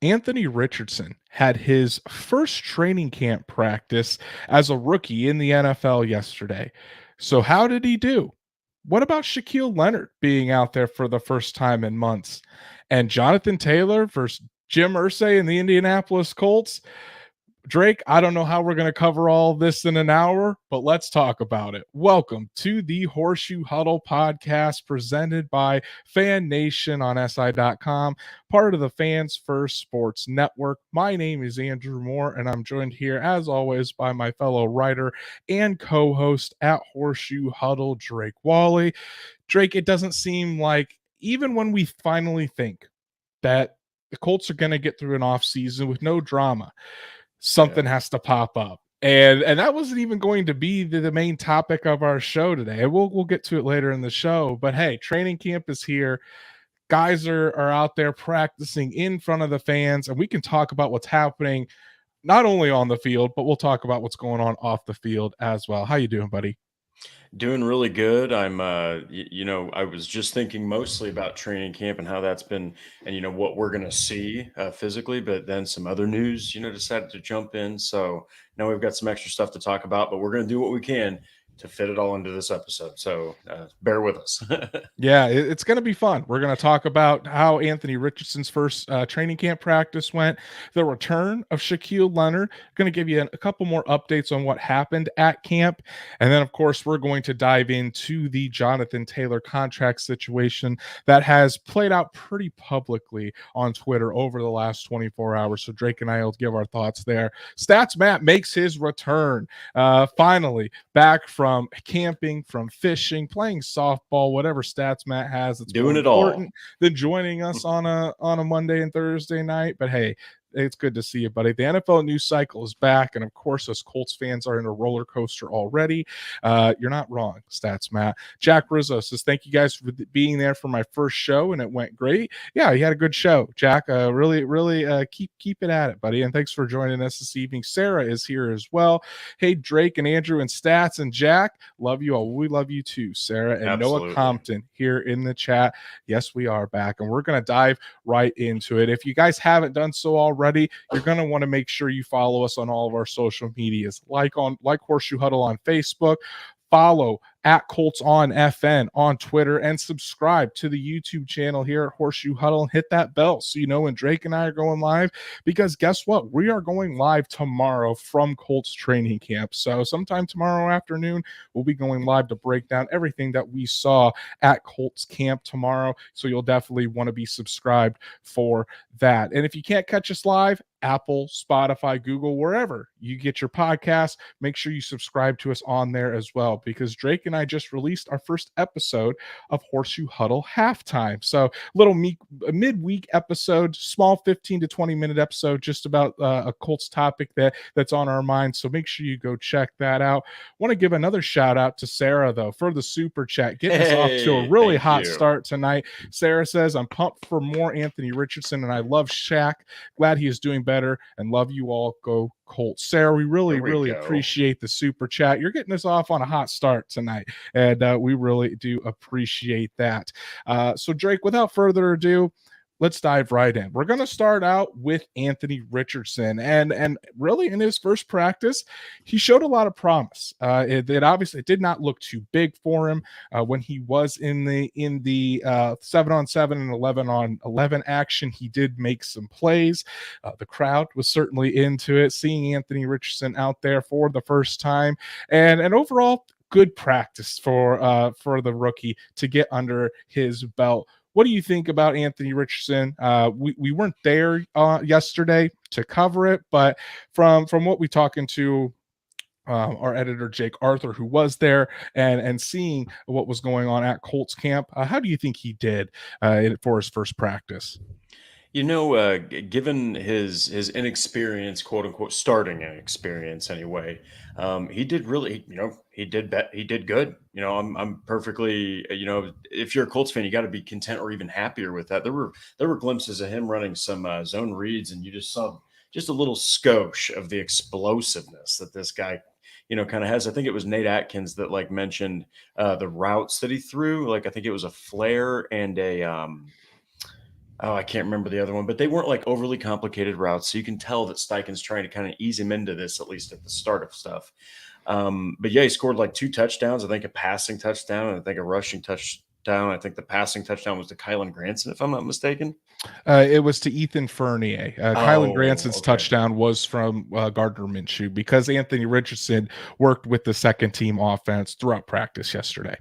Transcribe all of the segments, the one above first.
Anthony Richardson had his first training camp practice as a rookie in the NFL yesterday. So, how did he do? What about Shaquille Leonard being out there for the first time in months? And Jonathan Taylor versus Jim Irsay and the Indianapolis Colts? Drake, I don't know how we're going to cover all this in an hour, but let's talk about it. Welcome to the Horseshoe Huddle Podcast presented by Fan Nation on SI.com, part of the Fans First Sports Network. My name is Andrew Moore, and I'm joined here, as always, by my fellow writer and co host at Horseshoe Huddle, Drake Wally. Drake, it doesn't seem like, even when we finally think that the Colts are going to get through an offseason with no drama, something has to pop up. And that wasn't even going to be the main topic of our show today. We'll get to it later in the show. But hey, training camp is here. Guys are out there practicing in front of the fans, and we can talk about what's happening not only on the field, but we'll talk about what's going on off the field as well. How you doing, buddy? Doing really good. I was just thinking mostly about training camp and how that's been, and what we're gonna see physically. But then some other news, decided to jump in. So now we've got some extra stuff to talk about, but we're gonna do what we can to fit it all into this episode. So bear with us. Yeah, it's going to be fun. We're going to talk about how Anthony Richardson's first training camp practice went, the return of Shaquille Leonard. Going to give you a couple more updates on what happened at camp. And then, of course, we're going to dive into the Jonathan Taylor contract situation that has played out pretty publicly on Twitter over the last 24 hours. So Drake and I will give our thoughts there. Stats Matt makes his return, finally back from camping, from fishing, playing softball, whatever stats Matt has. It's more Doing it all. important than joining us on a Monday and Thursday night. But hey, it's good to see you, buddy. The NFL news cycle is back, and of course, us Colts fans are in a roller coaster already. You're not wrong, Stats Matt. Jack Rizzo says, "Thank you guys for being there for my first show, and it went great." Yeah, you had a good show, Jack. Really, keep it at it, buddy. And thanks for joining us this evening. Sarah is here as well. Hey, Drake and Andrew and Stats and Jack, love you all. We love you too, Sarah and Noah Absolutely. Compton here in the chat. Yes, we are back, and we're gonna dive right into it. If you guys haven't done so already, you're going to want to make sure you follow us on all of our social medias, like Horseshoe Huddle on Facebook, follow at Colts on FN on Twitter, and subscribe to the YouTube channel here at Horseshoe Huddle and hit that bell so you know when Drake and I are going live, because guess what? We are going live tomorrow from Colts training camp. So sometime tomorrow afternoon, we'll be going live to break down everything that we saw at Colts camp tomorrow. So you'll definitely want to be subscribed for that. And if you can't catch us live, Apple, Spotify, Google, wherever you get your podcast, make sure you subscribe to us on there as well, because Drake and I just released our first episode of Horseshoe Huddle Halftime. So little a midweek episode, small 15 to 20 minute episode, just about a Colts topic that's on our mind. So make sure you go check that out. Want to give another shout out to Sarah, though, for the super chat, getting us off to a really hot start tonight. Sarah says, "I'm pumped for more Anthony Richardson, and I love Shaq. Glad he is doing better, and love you all. Go Colts." Sarah, we really appreciate the super chat. You're getting us off on a hot start tonight, and we really do appreciate that. So Drake, without further ado, let's dive right in. We're going to start out with Anthony Richardson, and really in his first practice, he showed a lot of promise. It obviously did not look too big for him when he was in the 7-on-7 and 11-on-11 action. He did make some plays. The crowd was certainly into it, seeing Anthony Richardson out there for the first time, and overall good practice for the rookie to get under his belt. What do you think about Anthony Richardson? We weren't there yesterday to cover it, but from what we talking to our editor Jake Arthur, who was there, and seeing what was going on at Colts camp, how do you think he did for his first practice? Given his inexperience, quote unquote, starting inexperience anyway, he did really, he did good. I'm perfectly, if you're a Colts fan, you got to be content or even happier with that. There were glimpses of him running some zone reads, and you just saw just a little skosh of the explosiveness that this guy, kind of has. I think it was Nate Atkins that mentioned the routes that he threw. I think it was a flare and Oh, I can't remember the other one, but they weren't like overly complicated routes. So you can tell that Steichen's trying to kind of ease him into this, at least at the start of stuff. But yeah, he scored like 2 touchdowns. I think a passing touchdown and I think a rushing touchdown. I think the passing touchdown was to Kylan Granson, if I'm not mistaken. It was to Ethan Fournier. Kylan Oh, Granson's okay. touchdown was from Gardner Minshew because Anthony Richardson worked with the second team offense throughout practice yesterday.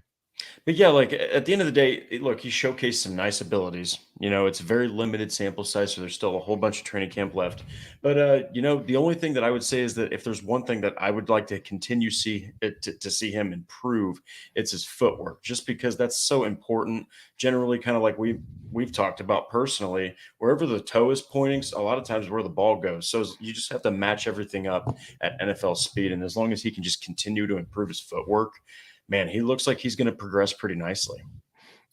But yeah, like at the end of the day, look, he showcased some nice abilities. It's a very limited sample size, so there's still a whole bunch of training camp left. But the only thing that I would say is that if there's one thing that I would like to continue to see him improve, it's his footwork, just because that's so important. Generally, kind of like we've talked about personally, wherever the toe is pointing, a lot of times where the ball goes. So you just have to match everything up at NFL speed, and as long as he can just continue to improve his footwork, man, he looks like he's going to progress pretty nicely.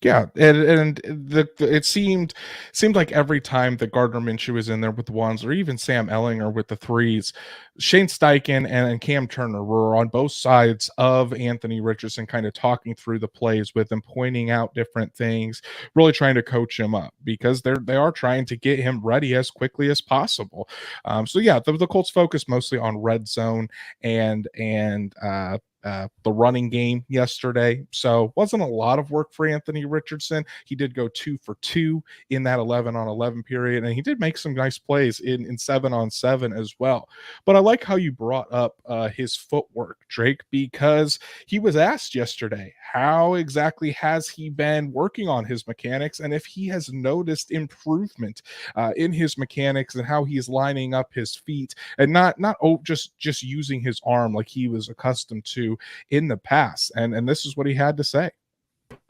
Yeah, and it seemed like every time that Gardner Minshew was in there with the ones, or even Sam Ellinger with the threes, Shane Steichen and Cam Turner were on both sides of Anthony Richardson, kind of talking through the plays with him, pointing out different things, really trying to coach him up because they are trying to get him ready as quickly as possible. So yeah, the Colts focus mostly on red zone and the running game yesterday. So wasn't a lot of work for Anthony Richardson. He did go 2 for 2 in that 11-on-11 period, and he did make some nice plays in 7-on-7 as well. But I like how you brought up his footwork, Drake, because he was asked yesterday, how exactly has he been working on his mechanics, and if he has noticed improvement in his mechanics and how he's lining up his feet and not just using his arm like he was accustomed to in the past. And this is what he had to say.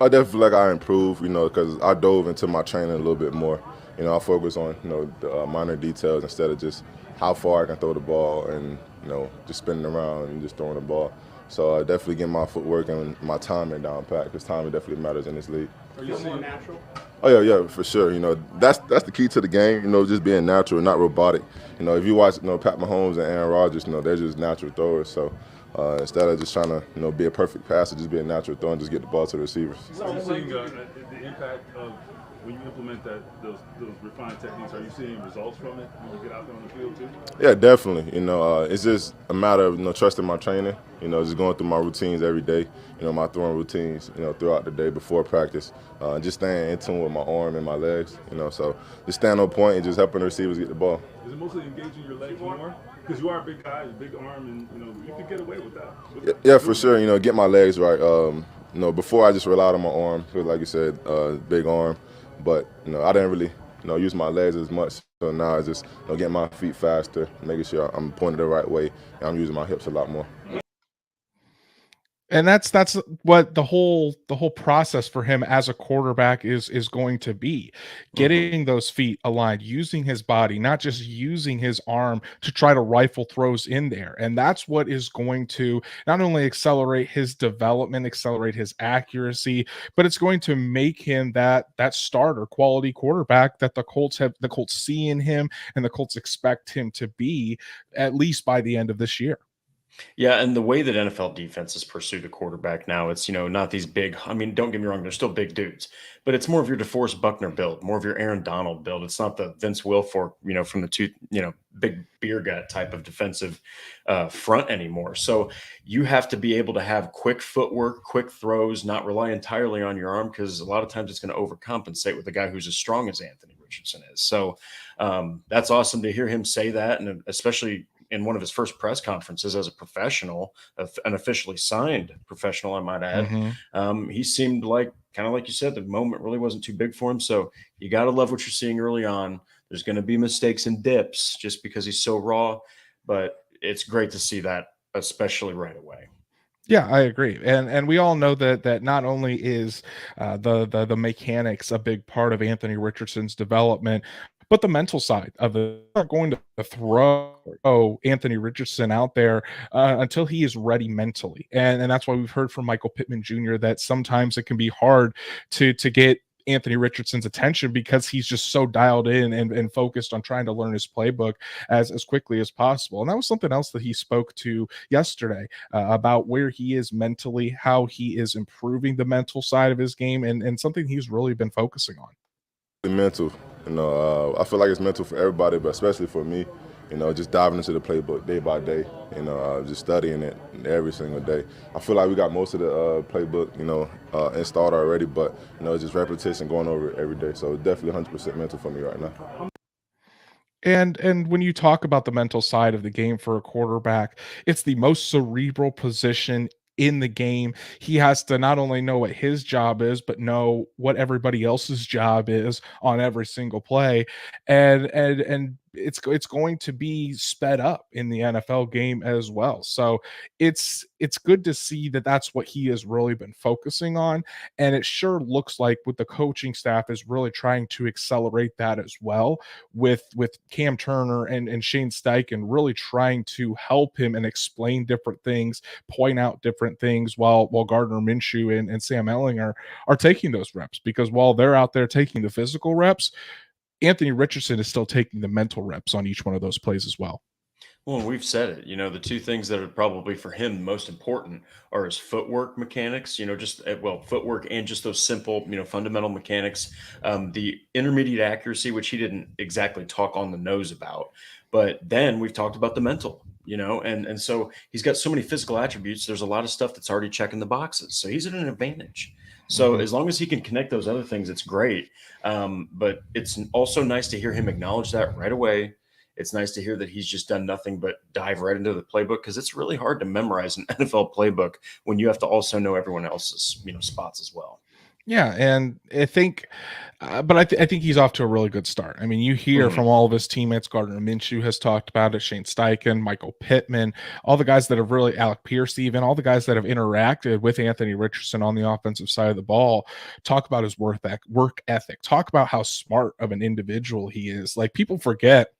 I definitely feel like I improved, because I dove into my training a little bit more. I focus on, the minor details instead of just how far I can throw the ball and, just spinning around and just throwing the ball. So I definitely get my footwork and my timing down pat because timing definitely matters in this league. Are you more natural? Oh yeah, for sure. That's the key to the game. Just being natural, not robotic. If you watch, Pat Mahomes and Aaron Rodgers, they're just natural throwers. So instead of just trying to, be a perfect passer, just be a natural thrower and just get the ball to the receivers. Are you seeing the impact of when you implement those refined techniques? Are you seeing results from it when you get out there on the field too? Yeah, definitely. It's just a matter of trusting my training. Just going through my routines every day. My throwing routines. Throughout the day before practice, just staying in tune with my arm and my legs. So just staying on point and just helping the receivers get the ball. Is it mostly engaging your legs more? Because you are a big guy, a big arm, and you can get away with that. Yeah, for sure. Get my legs right. Before I just relied on my arm, because like you said, big arm. But I didn't really use my legs as much. So now I just getting my feet faster, making sure I'm pointed the right way, and I'm using my hips a lot more. And that's what the whole process for him as a quarterback is going to be, getting those feet aligned, using his body, not just using his arm to try to rifle throws in there. And that's what is going to not only accelerate his development, accelerate his accuracy, but it's going to make him that starter quality quarterback that the Colts see in him and the Colts expect him to be at least by the end of this year. Yeah, and the way that NFL defenses pursue the quarterback now, it's not these big. I mean, don't get me wrong, they're still big dudes, but it's more of your DeForest Buckner build, more of your Aaron Donald build. It's not the Vince Wilfork, from the big beer gut type of defensive front anymore. So you have to be able to have quick footwork, quick throws, not rely entirely on your arm because a lot of times it's going to overcompensate with a guy who's as strong as Anthony Richardson is. So that's awesome to hear him say that, and especially in one of his first press conferences as a professional, an officially signed professional, I might add. He seemed like, kind of like you said, the moment really wasn't too big for him. So you got to love what you're seeing early on. There's going to be mistakes and dips just because he's so raw, but it's great to see that, especially right away. Yeah, I agree, and we all know that not only is the mechanics a big part of Anthony Richardson's development, but the mental side of it. Not going to throw Anthony Richardson out there until he is ready mentally, and that's why we've heard from Michael Pittman Jr. that sometimes it can be hard to get Anthony Richardson's attention because he's just so dialed in and focused on trying to learn his playbook as quickly as possible. And that was something else that he spoke to yesterday about where he is mentally, how he is improving the mental side of his game, and something he's really been focusing on. Mental, I feel like it's mental for everybody, but especially for me. Just diving into the playbook day by day. Just studying it every single day. I feel like we got most of the playbook, installed already, but it's just repetition, going over it every day. So definitely 100% mental for me right now. And when you talk about the mental side of the game for a quarterback, it's the most cerebral position in the game. He has to not only know what his job is, but know what everybody else's job is on every single play. And it's going to be sped up in the NFL game as well. So it's good to see that that's what he has really been focusing on, and it sure looks like with the coaching staff is really trying to accelerate that as well with Cam Turner and Shane Steichen really trying to help him and explain different things, point out different things while Gardner Minshew and Sam Ehlinger are taking those reps, because while they're out there taking the physical reps, Anthony Richardson is still taking the mental reps on each one of those plays as well. Well, and we've said it, the two things that are probably for him most important are his footwork mechanics, footwork and just those simple, fundamental mechanics, the intermediate accuracy, which he didn't exactly talk on the nose about. But then we've talked about the mental, and so he's got so many physical attributes. There's a lot of stuff that's already checking the boxes. So he's at an advantage. So as long as he can connect those other things, it's great. But it's also nice to hear him acknowledge that right away. It's nice to hear that he's just done nothing but dive right into the playbook, because it's really hard to memorize an NFL playbook when you have to also know everyone else's, spots as well. Yeah, and I think, but I think he's off to a really good start. I mean, you hear from all of his teammates. Gardner Minshew has talked about it. Shane Steichen, Michael Pittman, all the guys that have really, Alec Pierce, even all the guys that have interacted with Anthony Richardson on the offensive side of the ball, talk about his work ethic. Talk about how smart of an individual he is. Like, people forget.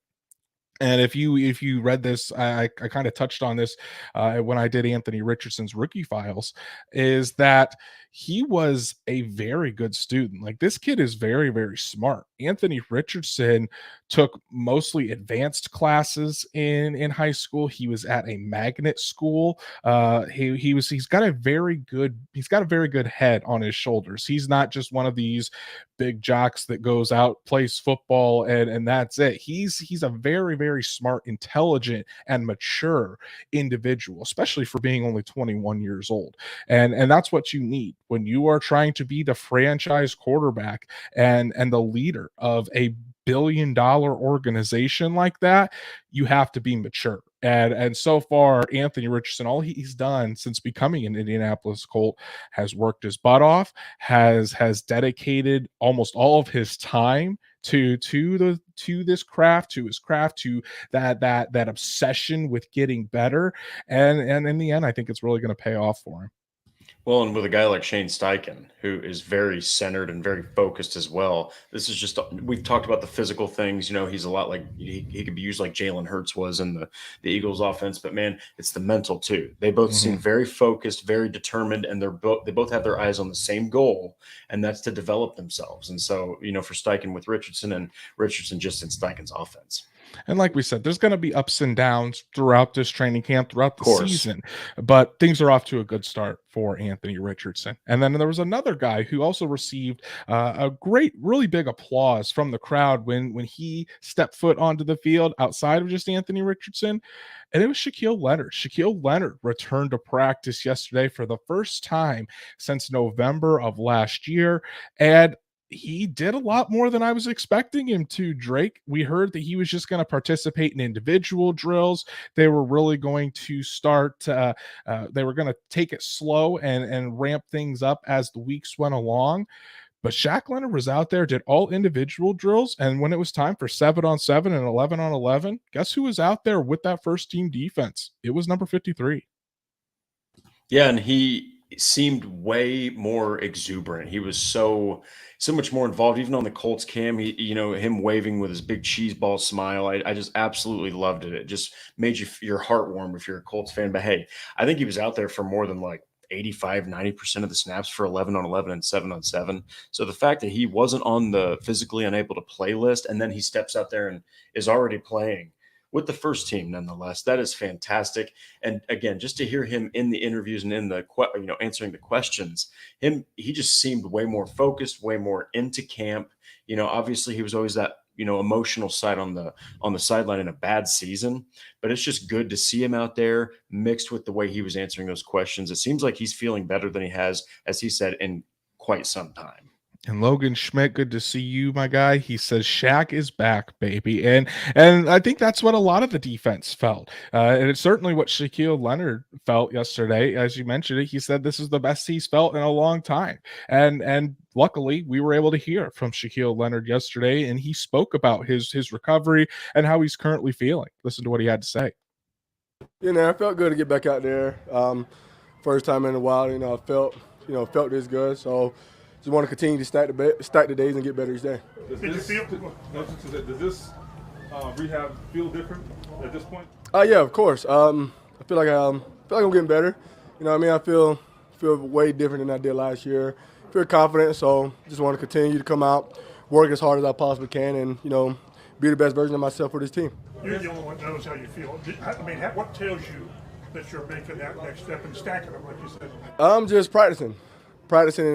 And if you read this, I kind of touched on this when I did Anthony Richardson's rookie files, is that he was a very good student. Like, this kid is very, very smart. Anthony Richardson took mostly advanced classes in high school. He was at a magnet school. He's got a very good head on his shoulders. He's not just one of these big jocks that goes out, plays football, and that's it. He's a very, very smart, intelligent, and mature individual, especially for being only 21 years old. And that's what you need when you are trying to be the franchise quarterback and the leader of a billion-dollar organization like that. You have to be mature. And so far, Anthony Richardson, all he's done since becoming an Indianapolis Colt has worked his butt off, has dedicated almost all of his time to this craft, to his craft, to that obsession with getting better. And in the end, I think it's really going to pay off for him. Well, and with a guy like Shane Steichen, who is very centered and very focused as well, this is just, we've talked about the physical things. He's a lot like, he could be used like Jalen Hurts was in the Eagles offense, but man, it's the mental too. They both seem very focused, very determined, and they both have their eyes on the same goal, and that's to develop themselves. And so, for Steichen with Richardson, and Richardson just in Steichen's offense. And like we said, there's going to be ups and downs throughout this training camp, throughout the season, but things are off to a good start for Anthony Richardson. And then there was another guy who also received a great, really big applause from the crowd when he stepped foot onto the field outside of just Anthony Richardson. And it was Shaquille Leonard. Shaquille Leonard returned to practice yesterday for the first time since November of last year. And he did a lot more than I was expecting him to, Drake. We heard that he was just going to participate in individual drills. They were really going to start, they were going to take it slow and ramp things up as the weeks went along. But Shaq Leonard was out there, did all individual drills. And when it was time for 7-on-7 and 11-on-11, guess who was out there with that first team defense? It was number 53. Yeah, and he seemed way more exuberant. He was so much more involved, even on the Colts cam. Him waving with his big cheese ball smile. I just absolutely loved it. It just made your heart warm if you're a Colts fan. But hey, I think he was out there for more than like 85-90% of the snaps for 11-on-11 and 7-on-7. So the fact that he wasn't on the physically unable to play list, and then he steps out there and is already playing with the first team nonetheless. That is fantastic. And again, just to hear him in the interviews and in the answering the questions, he just seemed way more focused, way more into camp. Obviously he was always that emotional side on the sideline in a bad season, but it's just good to see him out there mixed with the way he was answering those questions. It seems like he's feeling better than he has, as he said, in quite some time. And Logan Schmidt, good to see you, my guy. He says Shaq is back, baby, and I think that's what a lot of the defense felt, and it's certainly what Shaquille Leonard felt yesterday. As you mentioned it, he said this is the best he's felt in a long time, and luckily we were able to hear from Shaquille Leonard yesterday, and he spoke about his recovery and how he's currently feeling. Listen to what he had to say. I felt good to get back out there. First time in a while, I felt this good, so. Just want to continue to stack the days and get better each day. Does this rehab feel different at this point? Yeah, of course. I feel like I'm getting better. I feel way different than I did last year. Feel confident, so just want to continue to come out, work as hard as I possibly can, and be the best version of myself for this team. You're the only one that knows how you feel. What tells you that you're making that next step and stacking them, like you said? I'm just practicing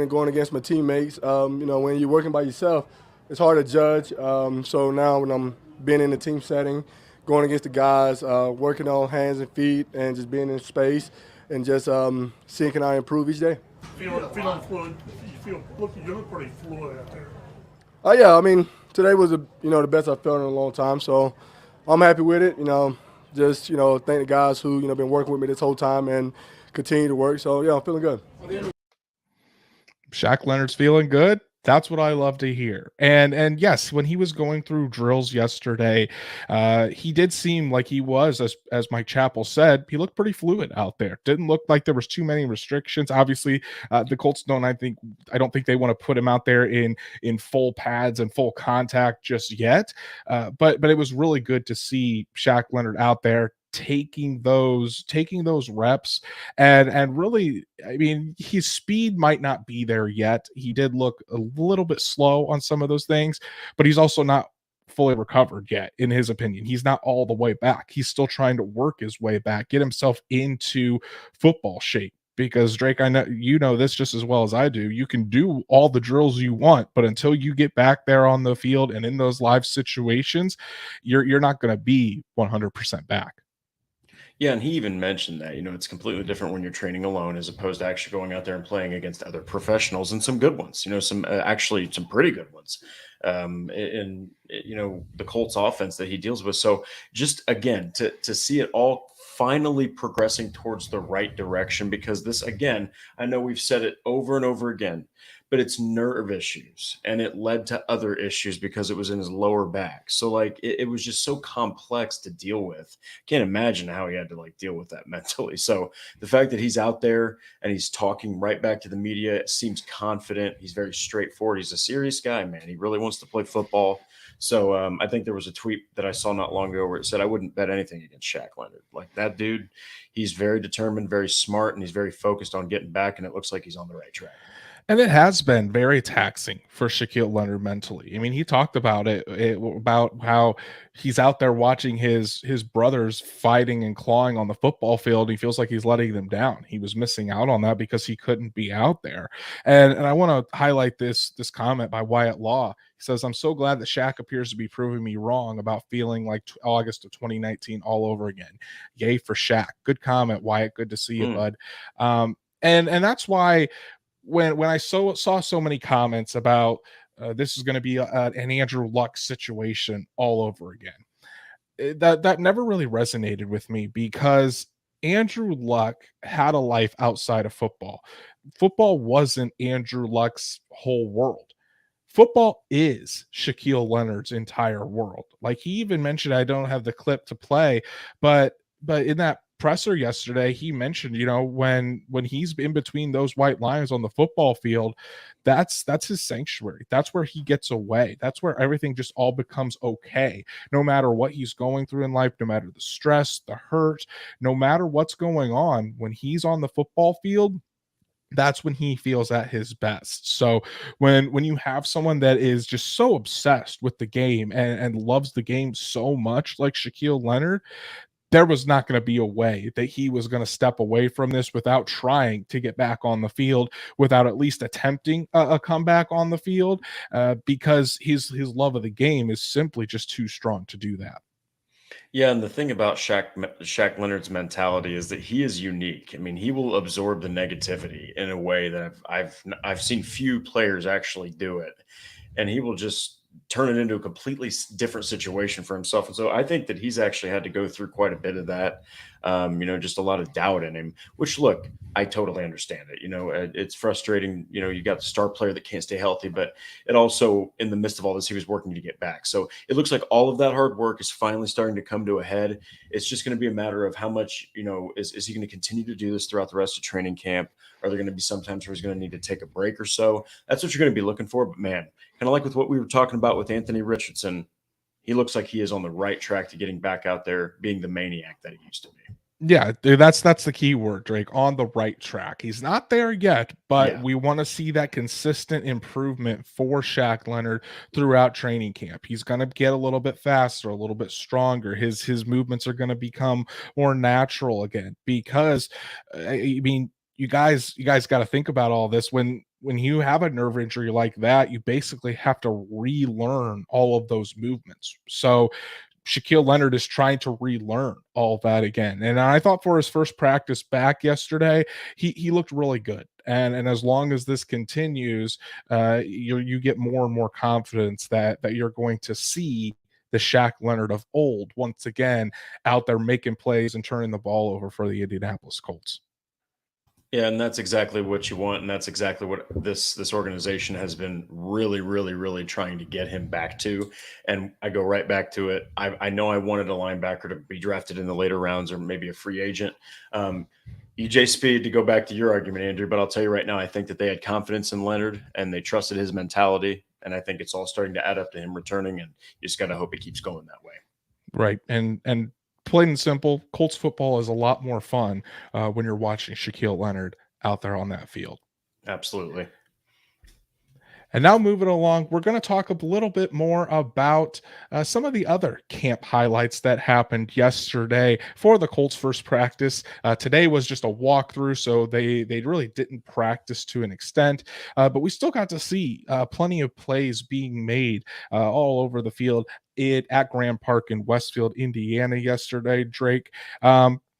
and going against my teammates. When you're working by yourself, it's hard to judge. So now when I'm being in the team setting, going against the guys, working on hands and feet, and just being in space, and just seeing can I improve each day. Feeling fluid. You look pretty fluid out there. Yeah. Today was the best I've felt in a long time. So I'm happy with it. Just thank the guys who been working with me this whole time and continue to work. So yeah, I'm feeling good. Shaq Leonard's feeling good. That's what I love to hear. And yes, when he was going through drills yesterday, he did seem like he was, as Mike Chappell said, he looked pretty fluid out there. Didn't look like there was too many restrictions. Obviously, the Colts I don't think they want to put him out there in full pads and full contact just yet. But it was really good to see Shaq Leonard out there taking those reps and really, his speed might not be there yet. He did look a little bit slow on some of those things, but he's also not fully recovered yet, in his opinion. He's not all the way back. He's still trying to work his way back, get himself into football shape. Because Drake, I know you know this just as well as I do. You can do all the drills you want, but until you get back there on the field and in those live situations, you're not going to be 100% back. Yeah, and he even mentioned that, it's completely different when you're training alone as opposed to actually going out there and playing against other professionals, and some good ones, some pretty good ones in the Colts offense that he deals with. So just, again, to see it all finally progressing towards the right direction, because this, again, I know we've said it over and over again, but it's nerve issues, and it led to other issues because it was in his lower back. So it was just so complex to deal with. Can't imagine how he had to deal with that mentally. So the fact that he's out there and he's talking right back to the media, seems confident. He's very straightforward. He's a serious guy, man. He really wants to play football. So I think there was a tweet that I saw not long ago where it said, I wouldn't bet anything against Shaq Leonard. That dude, he's very determined, very smart, and he's very focused on getting back, and it looks like he's on the right track. And it has been very taxing for Shaquille Leonard mentally. He talked about about how he's out there watching his brothers fighting and clawing on the football field. He feels like he's letting them down. He was missing out on that because he couldn't be out there. And I want to highlight this comment by Wyatt Law. He says, I'm so glad that Shaq appears to be proving me wrong about feeling like August of 2019 all over again. Yay for Shaq. Good comment, Wyatt. Good to see you, bud. And that's why when I saw so many comments about this is going to be an Andrew Luck situation all over again, that never really resonated with me, because Andrew Luck had a life outside of football. Football wasn't Andrew Luck's whole world. Football is Shaquille Leonard's entire world. He even mentioned, I don't have the clip to play, but in that presser yesterday, he mentioned, when he's in between those white lines on the football field, that's his sanctuary. That's where he gets away. That's where everything just all becomes okay. No matter what he's going through in life, no matter the stress, the hurt, no matter what's going on, when he's on the football field, that's when he feels at his best. So when you have someone that is just so obsessed with the game and loves the game so much like Shaquille Leonard, there was not going to be a way that he was going to step away from this without trying to get back on the field, without at least attempting a comeback on the field, because his love of the game is simply just too strong to do that. Yeah, and the thing about Shaq Leonard's mentality is that he is unique. I mean, he will absorb the negativity in a way that I've seen few players actually do it, and he will just turn it into a completely different situation for himself. And so I think that he's actually had to go through quite a bit of that. Just a lot of doubt in him. Which, look, I totally understand it. It's frustrating. You got the star player that can't stay healthy, but it also, in the midst of all this, he was working to get back. So it looks like all of that hard work is finally starting to come to a head. It's just going to be a matter of how much, is he going to continue to do this throughout the rest of training camp? Are there going to be some times where he's going to need to take a break or so? That's what you're going to be looking for. But man, kind of like with what we were talking about with Anthony Richardson, he looks like he is on the right track to getting back out there, being the maniac that he used to be. Yeah, dude, that's the key word, Drake, on the right track. He's not there yet, but Yeah. we want to see that consistent improvement for Shaq Leonard throughout training camp. He's going to get a little bit faster, a little bit stronger. His movements are going to become more natural again because I mean, you guys got to think about all this when you have a nerve injury like that, you basically have to relearn all of those movements. So Shaquille Leonard is trying to relearn all of that again. And I thought for his first practice back yesterday, he looked really good. And as long as this continues, you get more and more confidence that you're going to see the Shaq Leonard of old once again out there making plays and turning the ball over for the Indianapolis Colts. Yeah, and that's exactly what you want, and that's exactly what this organization has been really, really, really trying to get him back to. And I go right back to it. I know I wanted a linebacker to be drafted in the later rounds or maybe a free agent. EJ Speed, to go back to your argument, Andrew, but I'll tell you right now, I think that they had confidence in Leonard and they trusted his mentality, and I think it's all starting to add up to him returning, and you just got to hope it keeps going that way. Right. And plain and simple, Colts football is a lot more fun when you're watching Shaquille Leonard out there on that field. Absolutely. And now moving along, we're going to talk a little bit more about some of the other camp highlights that happened yesterday for the Colts' first practice. Today was just a walkthrough, so they really didn't practice to an extent, but we still got to see plenty of plays being made all over the field at Graham Park in Westfield, Indiana yesterday, Drake.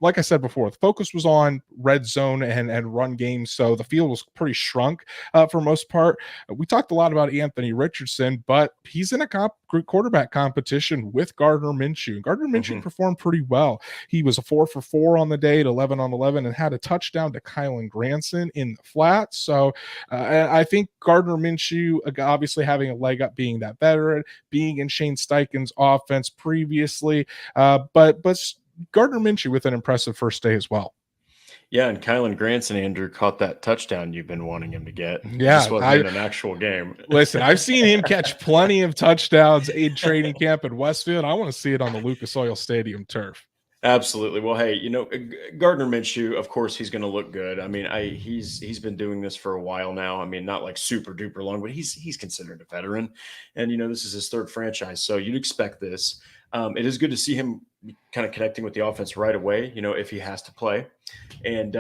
Like I said before, the focus was on red zone and run games, so the field was pretty shrunk for most part. We talked a lot about Anthony Richardson, but he's in a quarterback competition with Gardner Minshew. Gardner Minshew performed pretty well. He was a 4 for 4 on the day at 11 on 11 and had a touchdown to Kylan Granson in the flat. So I think Gardner Minshew, obviously having a leg up, being that veteran, being in Shane Steichen's offense previously, but Gardner Minshew with an impressive first day as well. Yeah, and Kylan Granson, Andrew, caught that touchdown you've been wanting him to get. Yeah, it just wasn't in an actual game. Listen, I've seen him catch plenty of touchdowns in training camp at Westfield. I want to see it on the Lucas Oil Stadium turf. Absolutely. Well, hey, Gardner Minshew, of course, he's going to look good. I mean, he's been doing this for a while now. I mean, not like super duper long, but he's considered a veteran, and this is his third franchise, so you'd expect this. It is good to see him kind of connecting with the offense right away, if he has to play. And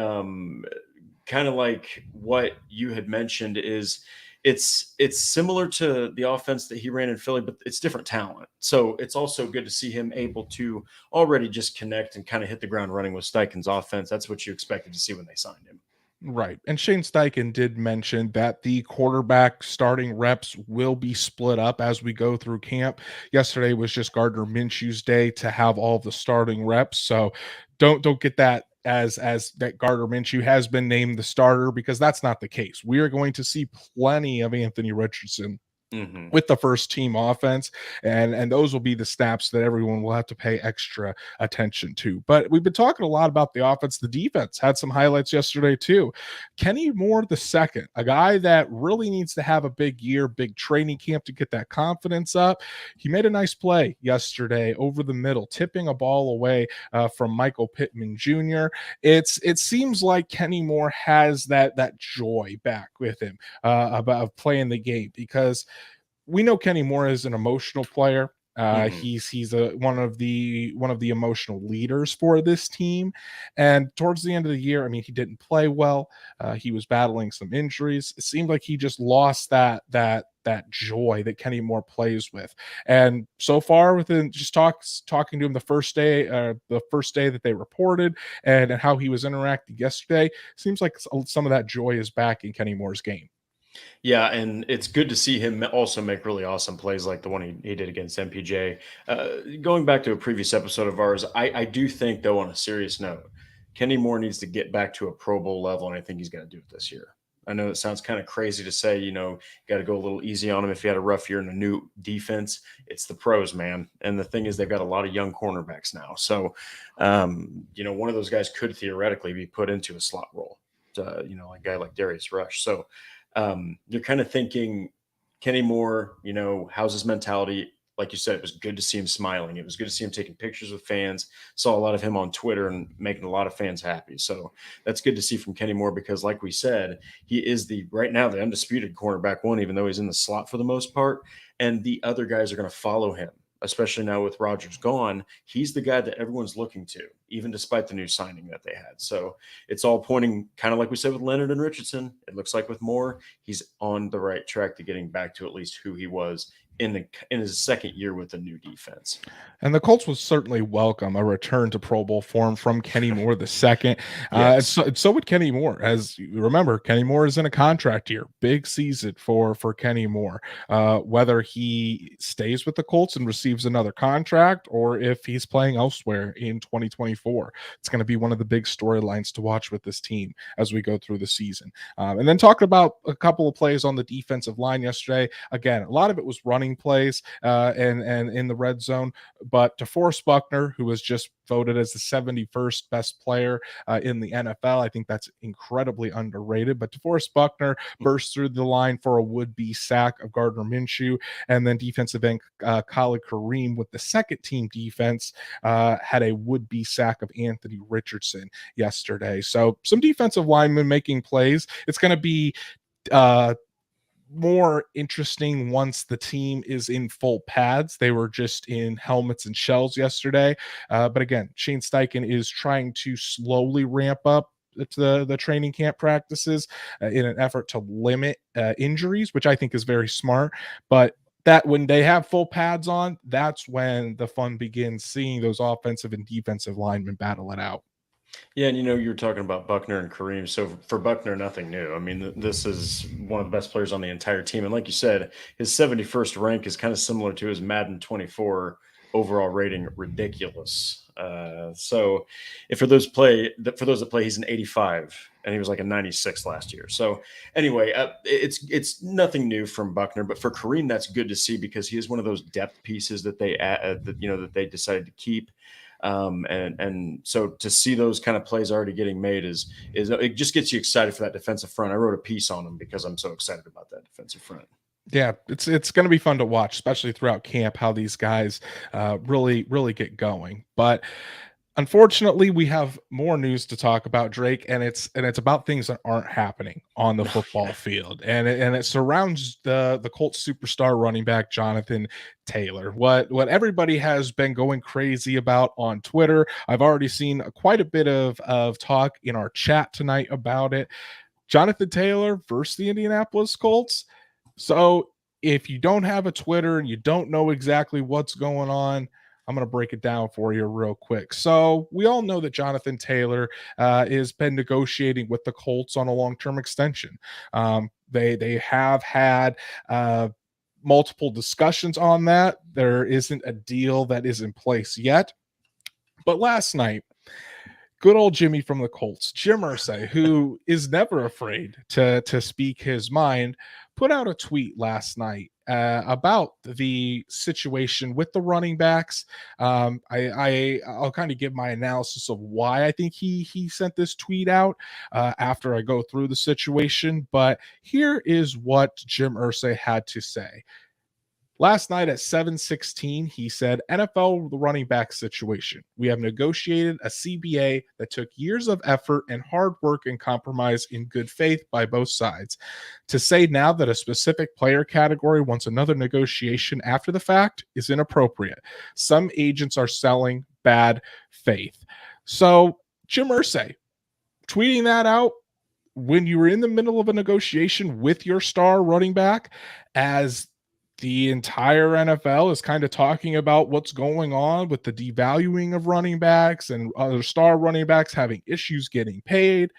kind of like what you had mentioned is it's similar to the offense that he ran in Philly, but it's different talent. So it's also good to see him able to already just connect and kind of hit the ground running with Steichen's offense. That's what you expected to see when they signed him. Right. And Shane Steichen did mention that the quarterback starting reps will be split up as we go through camp. Yesterday was just Gardner Minshew's day to have all of the starting reps. So don't get that as that Gardner Minshew has been named the starter, because that's not the case. We are going to see plenty of Anthony Richardson with the first team offense, and those will be the snaps that everyone will have to pay extra attention to. But we've been talking a lot about the offense. The defense had some highlights yesterday too. Kenny Moore the second, a guy that really needs to have a big year, big training camp to get that confidence up. He made a nice play yesterday over the middle, tipping a ball away from Michael Pittman Jr. It seems like Kenny Moore has that joy back with him about playing the game, because we know Kenny Moore is an emotional player. He's one of the emotional leaders for this team. And towards the end of the year, I mean, he didn't play well. He was battling some injuries. It seemed like he just lost that joy that Kenny Moore plays with. And so far, within just talking to him the first day that they reported, and how he was interacting yesterday, seems like some of that joy is back in Kenny Moore's game. Yeah, and it's good to see him also make really awesome plays like the one he did against MPJ. Going back to a previous episode of ours, I do think, though, on a serious note, Kenny Moore needs to get back to a Pro Bowl level, and I think he's going to do it this year. I know it sounds kind of crazy to say, got to go a little easy on him if he had a rough year in a new defense. It's the pros, man. And the thing is, they've got a lot of young cornerbacks now. So, one of those guys could theoretically be put into a slot role, like a guy like Darius Rush. So, you're kind of thinking Kenny Moore, how's his mentality? Like you said, it was good to see him smiling. It was good to see him taking pictures with fans. Saw a lot of him on Twitter and making a lot of fans happy. So that's good to see from Kenny Moore, because like we said, he is right now the undisputed cornerback one, even though he's in the slot for the most part. And the other guys are going to follow him, especially now with Rodgers gone. He's the guy that everyone's looking to, even despite the new signing that they had. So it's all pointing, kind of like we said with Leonard and Richardson. It looks like with Moore, he's on the right track to getting back to at least who he was in his second year with the new defense. And the Colts will certainly welcome a return to Pro Bowl form from Kenny Moore the second. Yes. So would Kenny Moore. As you remember, Kenny Moore is in a contract year. Big season for Kenny Moore. Whether he stays with the Colts and receives another contract, or if he's playing elsewhere in 2024, it's going to be one of the big storylines to watch with this team as we go through the season. And then talking about a couple of plays on the defensive line yesterday. Again, a lot of it was running plays and in the red zone, but DeForest Buckner, who was just voted as the 71st best player in the NFL, I think that's incredibly underrated. But DeForest Buckner burst through the line for a would-be sack of Gardner Minshew, and then defensive end Khalid Kareem with the second team defense had a would-be sack of Anthony Richardson yesterday. So some defensive linemen making plays. It's going to be more interesting once the team is in full pads. They were just in helmets and shells yesterday. But again, Shane Steichen is trying to slowly ramp up the training camp practices in an effort to limit injuries, which I think is very smart. But that when they have full pads on, that's when the fun begins, seeing those offensive and defensive linemen battle it out. Yeah, and you were talking about Buckner and Kareem. So for Buckner, nothing new. I mean, this is one of the best players on the entire team. And like you said, his 71st rank is kind of similar to his Madden 24 overall rating. Ridiculous. So for those that play, he's an 85, and he was like a 96 last year. So anyway, it's nothing new from Buckner, but for Kareem, that's good to see, because he is one of those depth pieces that they that they decided to keep. And so to see those kind of plays already getting made is it just gets you excited for that defensive front. I wrote a piece on them because I'm so excited about that defensive front. Yeah, it's going to be fun to watch, especially throughout camp, how these guys really get going. But unfortunately, we have more news to talk about, Drake, and it's about things that aren't happening on the football field, and it surrounds the Colts superstar running back Jonathan Taylor. What everybody has been going crazy about on Twitter. I've already seen quite a bit of talk in our chat tonight about it. Jonathan Taylor versus the Indianapolis Colts. So if you don't have a Twitter and you don't know exactly what's going on, I'm going to break it down for you real quick. So we all know that Jonathan Taylor has been negotiating with the Colts on a long-term extension. They have had multiple discussions on that. There isn't a deal that is in place yet. But last night, good old Jimmy from the Colts, Jim Irsay, who is never afraid to speak his mind, put out a tweet last night about the situation with the running backs. I'll kind of give my analysis of why I think he sent this tweet out after I go through the situation. But here is what Jim Irsay had to say. Last night at 7:16, he said, NFL the running back situation. We have negotiated a CBA that took years of effort and hard work and compromise in good faith by both sides. To say now that a specific player category wants another negotiation after the fact is inappropriate. Some agents are selling bad faith. So Jim Irsay tweeting that out when you were in the middle of a negotiation with your star running back, as the entire NFL is kind of talking about what's going on with the devaluing of running backs and other star running backs having issues getting paid.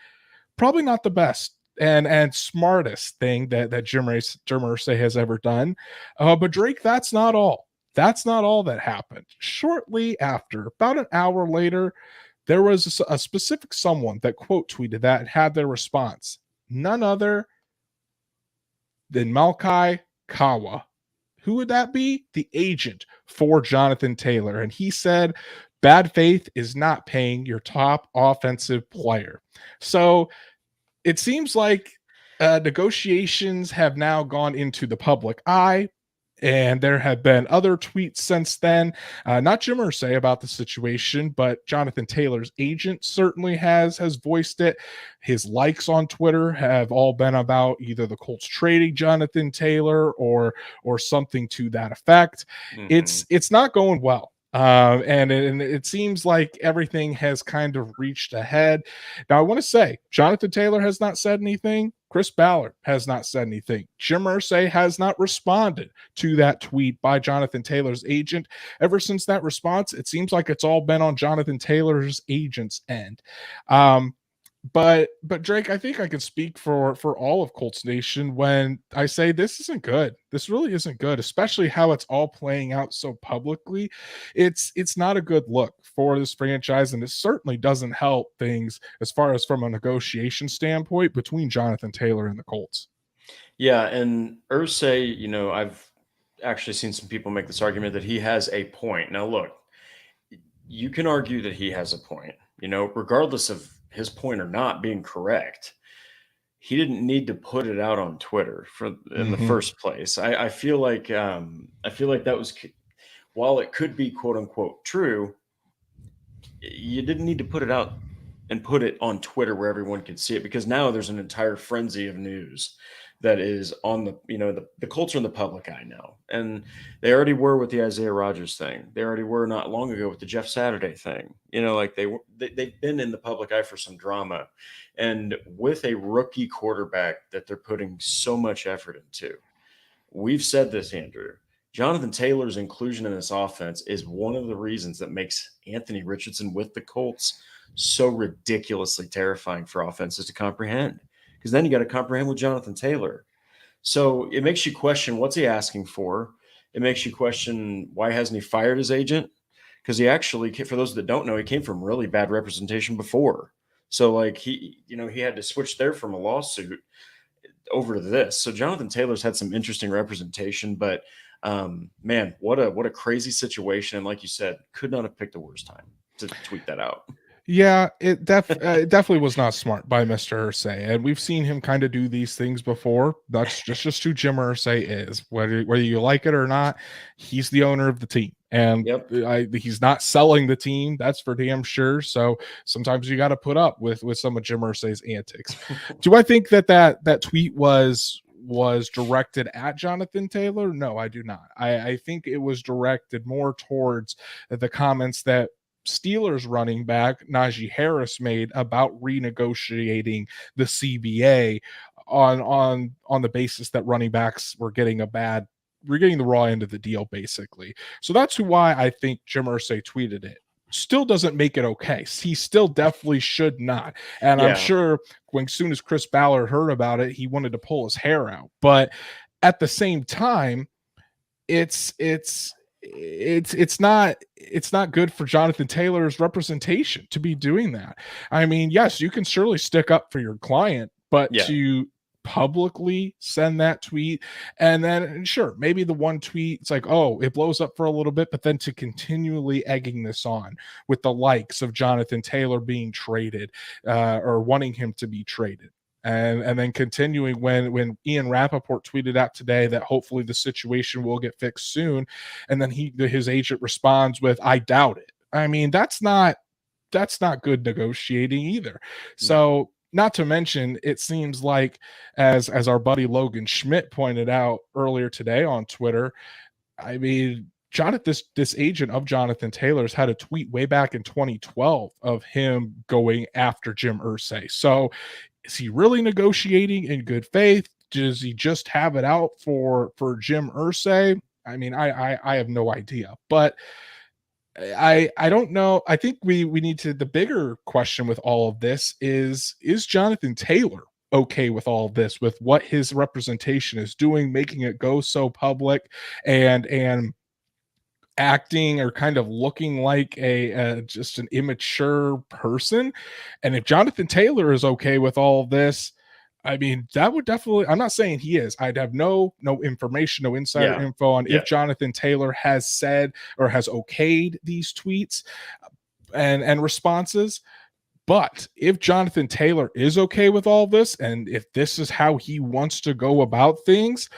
Probably not the best and smartest thing that Jim Irsay has ever done. But Drake, that's not all. That's not all that happened. Shortly after, about an hour later, there was a specific someone that quote tweeted that and had their response. None other than Malachi Kawa. Who would that be? The agent for Jonathan Taylor. And he said, bad faith is not paying your top offensive player. So it seems like negotiations have now gone into the public eye. And there have been other tweets since then, not Jim Irsay about the situation, but Jonathan Taylor's agent certainly has voiced it. His likes on Twitter have all been about either the Colts trading Jonathan Taylor or something to that effect. Mm-hmm. It's not going well. And it seems like everything has kind of reached a head. Now, I want to say Jonathan Taylor has not said anything. Chris Ballard has not said anything. Jim Irsay has not responded to that tweet by Jonathan Taylor's agent. Ever since that response, it seems like it's all been on Jonathan Taylor's agent's end. But Drake, I think I could speak for all of Colts Nation when I say this isn't good. This really isn't good, especially how it's all playing out so publicly. It's not a good look for this franchise, and it certainly doesn't help things as far as from a negotiation standpoint between Jonathan Taylor and the Colts. Yeah, and Irsay, I've actually seen some people make this argument that he has a point. Now, look, you can argue that he has a point, regardless of his point or not being correct. He didn't need to put it out on Twitter in the first place. I feel like that was, while it could be quote unquote true, you didn't need to put it out and put it on Twitter where everyone could see it, because now there's an entire frenzy of news that is on the Colts are in the public eye now. And they already were with the Isaiah Rodgers thing. They already were not long ago with the Jeff Saturday thing. They've been in the public eye for some drama. And with a rookie quarterback that they're putting so much effort into, we've said this, Andrew, Jonathan Taylor's inclusion in this offense is one of the reasons that makes Anthony Richardson with the Colts so ridiculously terrifying for offenses to comprehend. Because then you got to comprehend with Jonathan Taylor. So it makes you question, what's he asking for? It makes you question, why hasn't he fired his agent? Because he actually, for those that don't know, he came from really bad representation before. So he had to switch there from a lawsuit over to this. So Jonathan Taylor's had some interesting representation, but man, what a crazy situation. And like you said, could not have picked a worse time to tweet that out. Yeah, it definitely was not smart by Mr. Irsay, and we've seen him kind of do these things before. That's just who Jim Irsay is. Whether you like it or not, he's the owner of the team, and he's not selling the team. That's for damn sure. So sometimes you got to put up with some of Jim Irsay's antics. Do I think that tweet was directed at Jonathan Taylor? No, I do not. I think it was directed more towards the comments that Steelers running back Najee Harris made about renegotiating the CBA on the basis that running backs were getting the raw end of the deal, basically. So that's why I think Jim Irsay tweeted it. Still doesn't make it okay. He still definitely should not. And I'm sure as soon as Chris Ballard heard about it, he wanted to pull his hair out. But at the same time, it's not good for Jonathan Taylor's representation to be doing that. I mean, yes, you can surely stick up for your client, but to publicly send that tweet, and then sure, maybe the one tweet, it's like, oh, it blows up for a little bit, but then to continually egging this on with the likes of Jonathan Taylor being traded, or wanting him to be traded. And then continuing when Ian Rappaport tweeted out today that hopefully the situation will get fixed soon, and then his agent responds with, I doubt it. I mean, that's not good negotiating either. So not to mention, it seems like, as our buddy Logan Schmidt pointed out earlier today on Twitter, I mean, this agent of Jonathan Taylor's had a tweet way back in 2012 of him going after Jim Irsay. So is he really negotiating in good faith? Does he just have it out for Jim Irsay? I mean, I have no idea, but I don't know. I think we need to, the bigger question with all of this is Jonathan Taylor okay with all of this, with what his representation is doing, making it go so public, and acting or kind of looking like a just an immature person? And if Jonathan Taylor is okay with all of this, I mean, that would definitely, I'm not saying he is. I'd have no information, no insider info on if Jonathan Taylor has said or has okayed these tweets and responses. But if Jonathan Taylor is okay with all this, and if this is how he wants to go about things,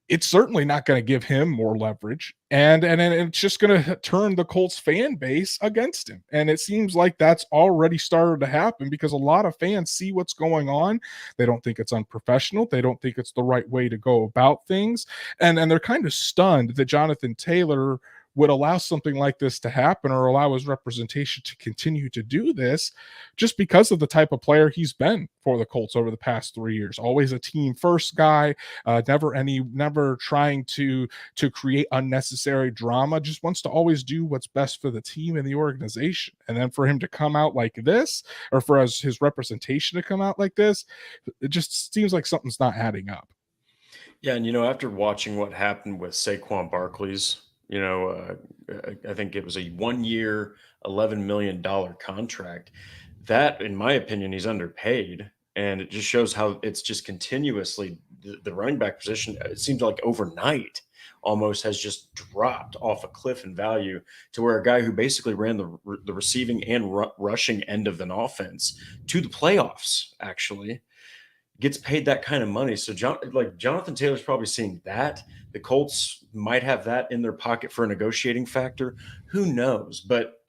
it's certainly not going to give him more leverage, and it's just going to turn the Colts fan base against him. And it seems like that's already started to happen, because a lot of fans see what's going on. They don't think it's unprofessional. They don't think it's the right way to go about things. And they're kind of stunned that Jonathan Taylor would allow something like this to happen, or allow his representation to continue to do this, just because of the type of player he's been for the Colts over the past 3 years. Always a team first guy, never trying to create unnecessary drama, just wants to always do what's best for the team and the organization. And then for him to come out like this, or for his representation to come out like this, it just seems like something's not adding up. Yeah, and after watching what happened with Saquon Barkley's, I think it was a 1 year, $11 million contract. That, in my opinion, he's underpaid. And it just shows how it's just continuously the running back position, it seems like overnight almost has just dropped off a cliff in value, to where a guy who basically ran the receiving and rushing end of an offense to the playoffs actually gets paid that kind of money. So Jonathan Taylor's probably seeing that. The Colts might have that in their pocket for a negotiating factor. Who knows? But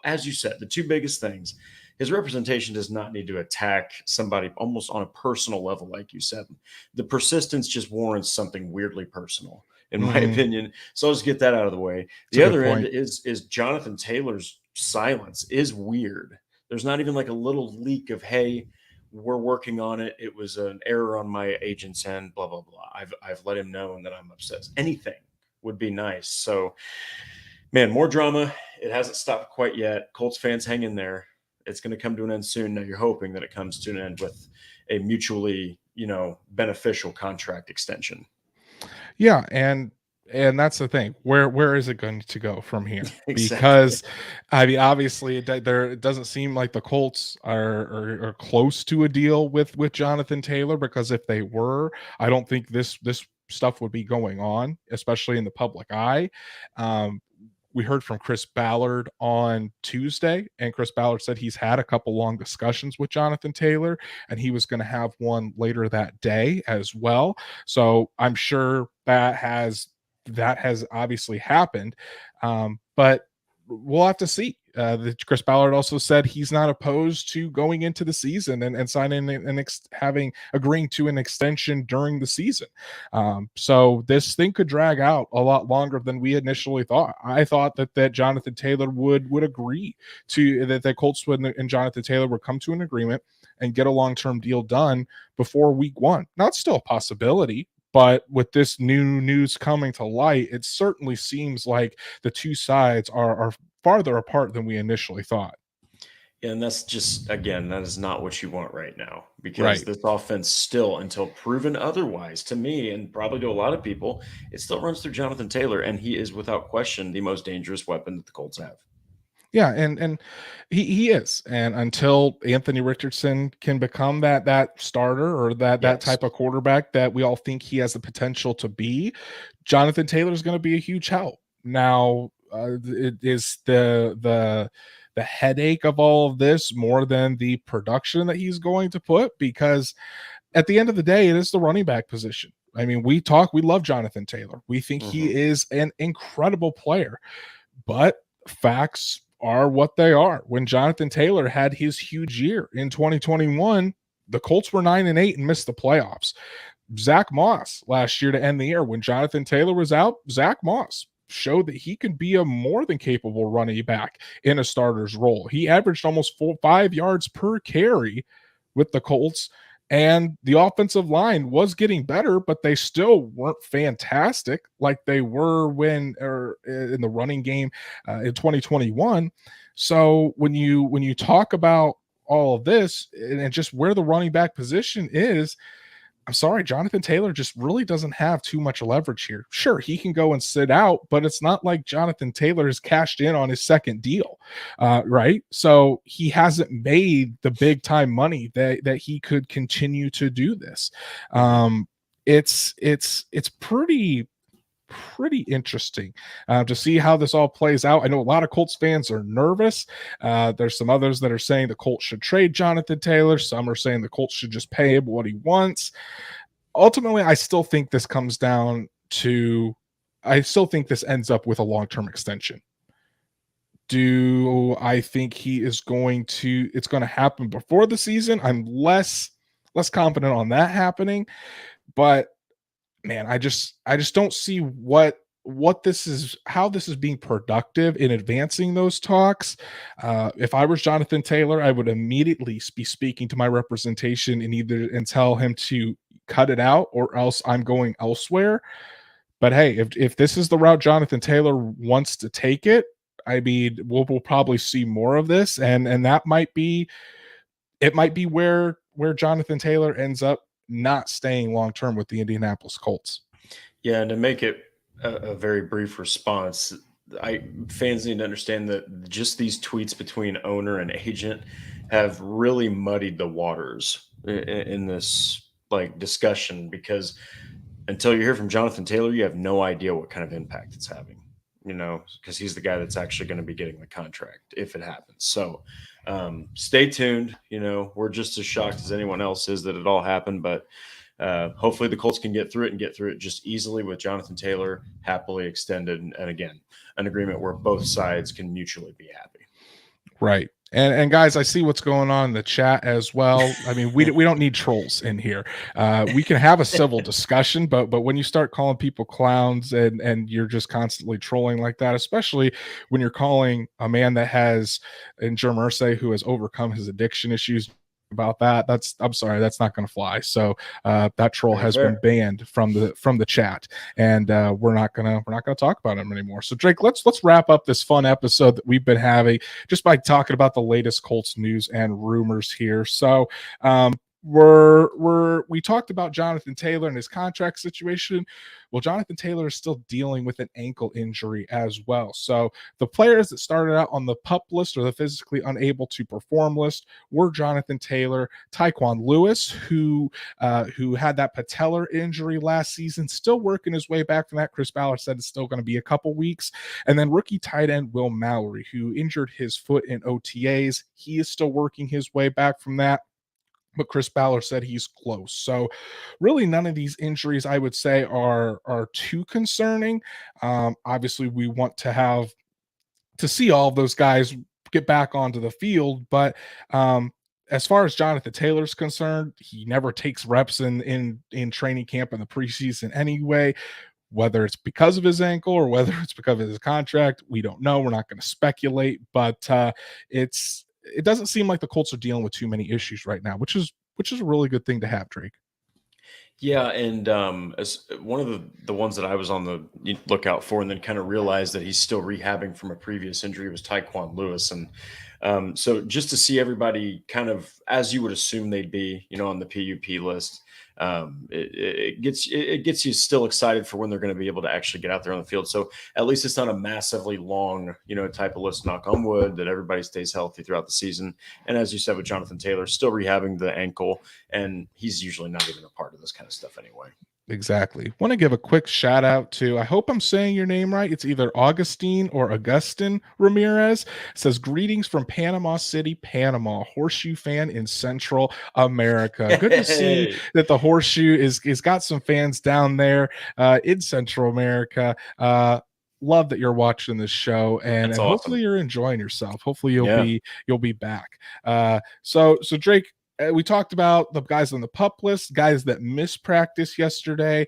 as you said, the two biggest things, his representation does not need to attack somebody almost on a personal level, like you said. The persistence just warrants something weirdly personal, in my opinion. So I'll just get that out of the way. The other end is Jonathan Taylor's silence is weird. There's not even like a little leak of, hey, we're working on it. It was an error on my agent's end, blah, blah, blah. I've let him know that I'm upset. Anything would be nice. So, man, more drama. It hasn't stopped quite yet. Colts fans, hang in there. It's going to come to an end soon. Now you're hoping that it comes to an end with a mutually, beneficial contract extension. Yeah, and that's the thing. Where is it going to go from here? Exactly. Because I mean, obviously, it doesn't seem like the Colts are close to a deal with Jonathan Taylor, because if they were, I don't think this stuff would be going on, especially in the public eye. We heard from Chris Ballard on Tuesday, and Chris Ballard said he's had a couple long discussions with Jonathan Taylor, and he was going to have one later that day as well. So I'm sure that has obviously happened, but we'll have to see. Chris Ballard also said he's not opposed to going into the season and signing agreeing to an extension during the season. So this thing could drag out a lot longer than we initially thought. I thought that Jonathan Taylor would agree to that the Colts and Jonathan Taylor would come to an agreement and get a long-term deal done before week 1. Now, it's still a possibility, but with this new news coming to light, it certainly seems like the two sides are farther apart than we initially thought. And that's just, again, that is not what you want right now, because this offense still, until proven otherwise, to me, and probably to a lot of people, it still runs through Jonathan Taylor, and he is without question the most dangerous weapon that the Colts have. Yeah, and he is, and until Anthony Richardson can become that starter or that Yes. type of quarterback that we all think he has the potential to be, Jonathan Taylor is going to be a huge help. Now, it is the headache of all of this more than the production that he's going to put, because at the end of the day, it is the running back position. I mean, we love Jonathan Taylor. We think he is an incredible player, but facts are what they are. When Jonathan Taylor had his huge year in 2021, the Colts were 9-8 and missed the playoffs. Zach Moss last year to end the year, when Jonathan Taylor was out, Zach Moss showed that he could be a more than capable running back in a starter's role. He averaged almost 5 yards per carry with the Colts, and the offensive line was getting better, but they still weren't fantastic like they were when in the running game in 2021. So when you talk about all of this and just where the running back position is, I'm sorry, Jonathan Taylor just really doesn't have too much leverage here. Sure, he can go and sit out, but it's not like Jonathan Taylor has cashed in on his second deal, right? So he hasn't made the big time money that he could continue to do this. It's pretty interesting to see how this all plays out. I know a lot of Colts fans are nervous. There's some others that are saying the Colts should trade Jonathan Taylor. Some are saying the Colts should just pay him what he wants. Ultimately, I still think this comes down to, I still think this ends up with a long-term extension. Do I think it's going to happen before the season? I'm less confident on that happening, but man, I just don't see what this is, how this is being productive in advancing those talks. If I was Jonathan Taylor, I would immediately be speaking to my representation and tell him to cut it out, or else I'm going elsewhere. But hey, if this is the route Jonathan Taylor wants to take it, I mean, we'll probably see more of this, and that might be where Jonathan Taylor ends up not staying long term with the Indianapolis Colts. Yeah, and to make it a very brief response, fans need to understand that just these tweets between owner and agent have really muddied the waters in this discussion, because until you hear from Jonathan Taylor, you have no idea what kind of impact it's having, because he's the guy that's actually going to be getting the contract if it happens. So stay tuned. We're just as shocked as anyone else is that it all happened, but hopefully the Colts can get through it just easily with Jonathan Taylor happily extended. And again, an agreement where both sides can mutually be happy. Right. And guys, I see what's going on in the chat as well. I mean, we don't need trolls in here. We can have a civil discussion, but when you start calling people clowns and you're just constantly trolling like that, especially when you're calling a man that has, in Jer Mersey, who has overcome his addiction issues, about that, I'm sorry, that's not going to fly. So that troll has been banned from the chat, and we're not gonna talk about him anymore. So Drake, let's wrap up this fun episode that we've been having just by talking about the latest Colts news and rumors here. So we talked about Jonathan Taylor and his contract situation. Well, Jonathan Taylor is still dealing with an ankle injury as well. So the players that started out on the PUP list, or the physically unable to perform list, were Jonathan Taylor, Tyquan Lewis, who had that patellar injury last season, still working his way back from that. Chris Ballard said it's still going to be a couple weeks. And then rookie tight end Will Mallory, who injured his foot in OTAs. He is still working his way back from that, but Chris Ballard said he's close. So really none of these injuries, I would say, are too concerning. Obviously, we want to see all of those guys get back onto the field, but as far as Jonathan Taylor's concerned, he never takes reps in training camp in the preseason anyway. Whether it's because of his ankle or whether it's because of his contract, we don't know. We're not going to speculate, but it doesn't seem like the Colts are dealing with too many issues right now, which is a really good thing to have, Drake. Yeah, and as one of the ones that I was on the lookout for, and then kind of realized that he's still rehabbing from a previous injury, was Tyquan Lewis. And so just to see everybody kind of as you would assume they'd be, on the PUP list, it gets you still excited for when they're going to be able to actually get out there on the field. So at least it's not a massively long, type of list, knock on wood, that everybody stays healthy throughout the season. And as you said with Jonathan Taylor, still rehabbing the ankle, and he's usually not even a part of this kind of stuff anyway. Exactly. Want to give a quick shout out to, I hope I'm saying your name right. It's either Augustine or Augustin Ramirez. It says, greetings from Panama City, Panama, Horseshoe fan in Central America. Good to see that the Horseshoe is got some fans down there in Central America. Love that you're watching this show, and Awesome. Hopefully you're enjoying yourself. Hopefully you'll be back. So Drake, we talked about the guys on the PUP list. Guys that missed practice yesterday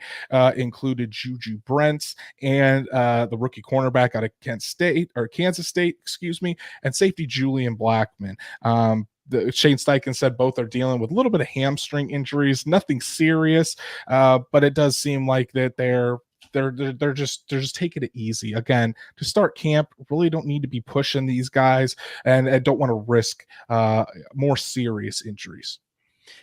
included Juju Brents and the rookie cornerback out of Kansas State, and safety Julian Blackman. Shane Steichen said both are dealing with a little bit of hamstring injuries, nothing serious, but it does seem like that they're just taking it easy. Again, to start camp, really don't need to be pushing these guys, and don't want to risk more serious injuries.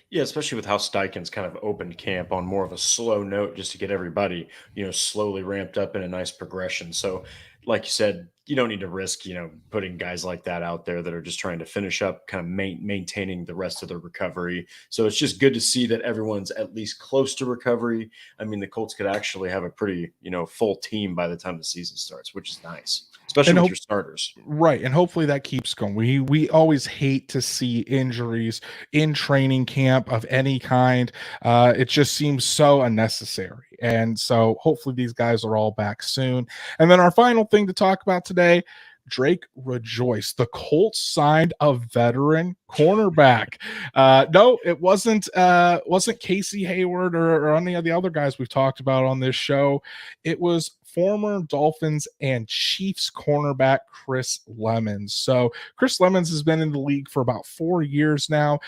Yeah, especially with how Steichen's kind of opened camp on more of a slow note, just to get everybody, slowly ramped up in a nice progression. So, like you said, you don't need to risk, putting guys like that out there that are just trying to finish up, kind of maintaining the rest of their recovery. So it's just good to see that everyone's at least close to recovery. I mean, the Colts could actually have a pretty, full team by the time the season starts, which is nice, especially with your starters. Right. And hopefully that keeps going. We always hate to see injuries in training camp of any kind. It just seems so unnecessary. And so hopefully these guys are all back soon. And then our final thing to talk about today, Drake, rejoice. The Colts signed a veteran cornerback. No, it wasn't Casey Hayward or any of the other guys we've talked about on this show. It was former Dolphins and Chiefs cornerback Chris Lemons. So Chris Lemons has been in the league for about 4 years now.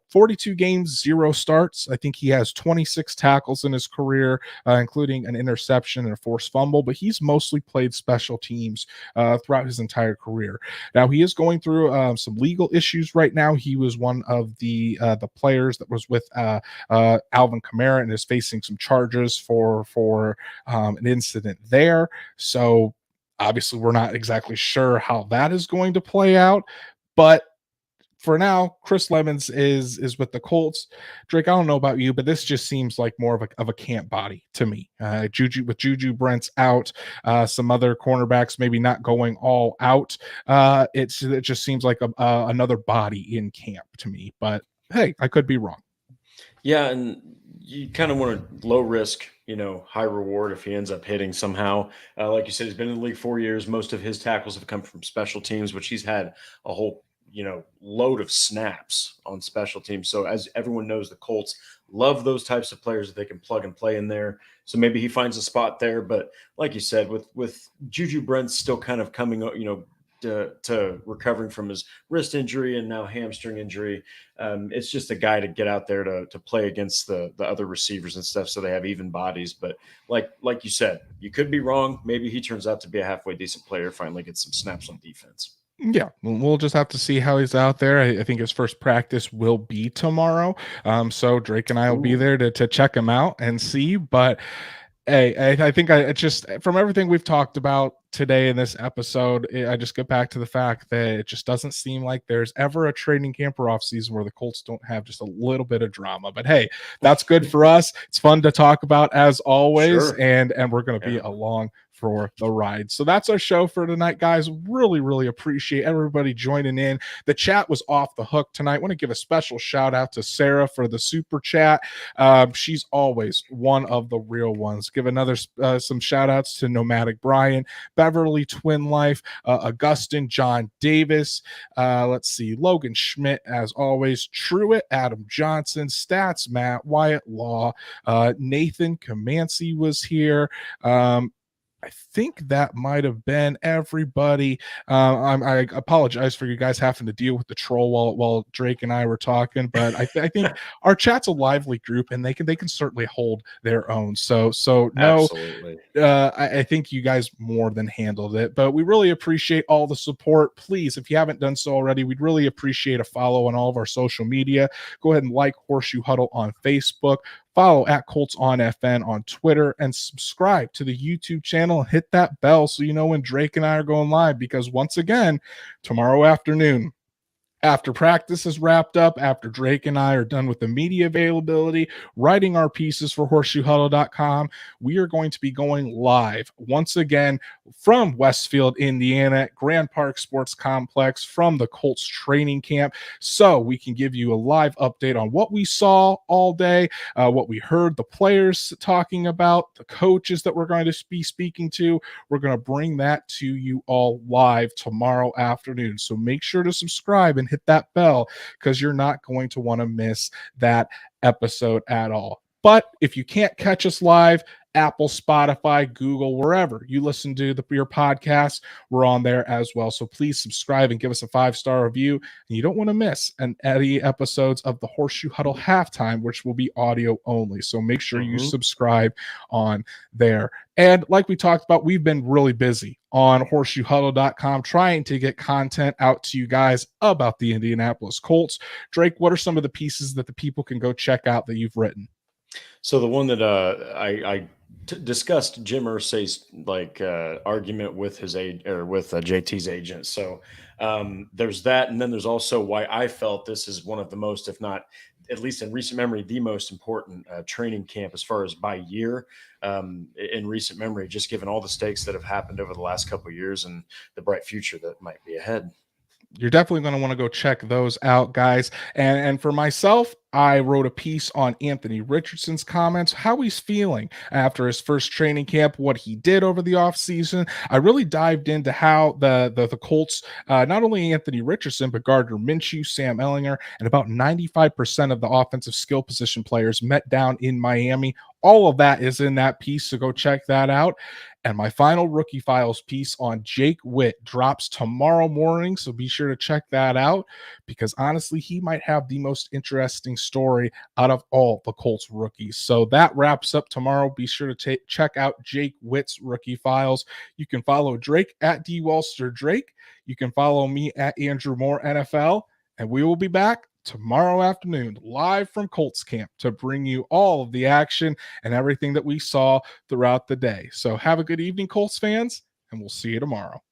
42 games, 0 starts. I think he has 26 tackles in his career, including an interception and a forced fumble, but he's mostly played special teams throughout his entire career. Now he is going through some legal issues right now. He was one of the players that was with Alvin Kamara and is facing some charges for an incident there. So obviously we're not exactly sure how that is going to play out, but for now, Chris Lemons is with the Colts. Drake, I don't know about you, but this just seems like more of a camp body to me. Juju Brent's out, some other cornerbacks maybe not going all out. It just seems like another body in camp to me. But hey, I could be wrong. Yeah, and you kind of want a low risk, high reward if he ends up hitting somehow. Like you said, he's been in the league 4 years. Most of his tackles have come from special teams, which he's had a whole load of snaps on special teams. So as everyone knows, the Colts love those types of players that they can plug and play in there. So maybe he finds a spot there. But like you said, with Juju Brent still kind of coming, to recovering from his wrist injury and now hamstring injury, it's just a guy to get out there to play against the other receivers and stuff, so they have even bodies. But like you said, you could be wrong. Maybe he turns out to be a halfway decent player, finally gets some snaps on defense. Yeah, we'll just have to see how he's out there. I think his first practice will be tomorrow. So Drake and I will be there to check him out and see. But hey, I think I just, from everything we've talked about today in this episode, I just get back to the fact that it just doesn't seem like there's ever a training camp or off season where the Colts don't have just a little bit of drama. But hey, that's good for us. It's fun to talk about as always, Sure. and we're going to be along for the ride. So that's our show for tonight, guys. Really appreciate everybody joining in. The chat was off the hook tonight. I want to give a special shout out to Sarah for the super chat. She's always one of the real ones. Give another some shout outs to Nomadic Brian, Beverly Twin Life, Augustin, John Davis, let's see, Logan Schmidt, as always, Truitt, Adam Johnson, Stats Matt, Wyatt Law, Nathan Comanci was here. I think that might have been everybody. I apologize for you guys having to deal with the troll while Drake and I were talking, but I think our chat's a lively group, and they can certainly hold their own. So no, Absolutely. I think you guys more than handled it, but we really appreciate all the support. Please, if you haven't done so already, we'd really appreciate a follow on all of our social media. Go ahead and like Horseshoe Huddle on Facebook. Follow at Colts on FN on Twitter, and subscribe to the YouTube channel and hit that bell so you know when Drake and I are going live, because once again, tomorrow afternoon, after practice is wrapped up, after Drake and I are done with the media availability, writing our pieces for horseshoehuddle.com, we are going to be going live once again from Westfield, Indiana, Grand Park Sports Complex, from the Colts training camp, so we can give you a live update on what we saw all day, what we heard the players talking about, the coaches that we're going to be speaking to. We're going to bring that to you all live tomorrow afternoon. So make sure to subscribe and hit that bell, because you're not going to want to miss that episode at all. But if you can't catch us live, Apple, Spotify, Google, wherever you listen to your podcast, we're on there as well. So please subscribe and give us a 5-star review. And you don't want to miss any episodes of the Horseshoe Huddle Halftime, which will be audio only. So make sure you subscribe on there. And like we talked about, we've been really busy on horseshoehuddle.com trying to get content out to you guys about the Indianapolis Colts. Drake, what are some of the pieces that the people can go check out that you've written? So the one that I discussed Jim Irsay's argument with his with JT's agent. So there's that, and then there's also why I felt this is one of the most, if not at least in recent memory, the most important training camp as far as by year in recent memory, just given all the stakes that have happened over the last couple of years and the bright future that might be ahead. You're definitely going to want to go check those out, guys. And for myself, I wrote a piece on Anthony Richardson's comments, how he's feeling after his first training camp, what he did over the offseason. I really dived into how the Colts, not only Anthony Richardson, but Gardner Minshew, Sam Ehlinger, and about 95% of the offensive skill position players met down in Miami. All of that is in that piece, so go check that out. And my final Rookie Files piece on Jake Witt drops tomorrow morning, so be sure to check that out, because honestly, he might have the most interesting story out of all the Colts rookies. So that wraps up tomorrow. Be sure to check out Jake Witt's Rookie Files. You can follow Drake at DWalsterDrake. You can follow me at Andrew Moore NFL, and we will be back tomorrow afternoon live from Colts camp to bring you all of the action and everything that we saw throughout the day. So have a good evening, Colts fans, and we'll see you tomorrow.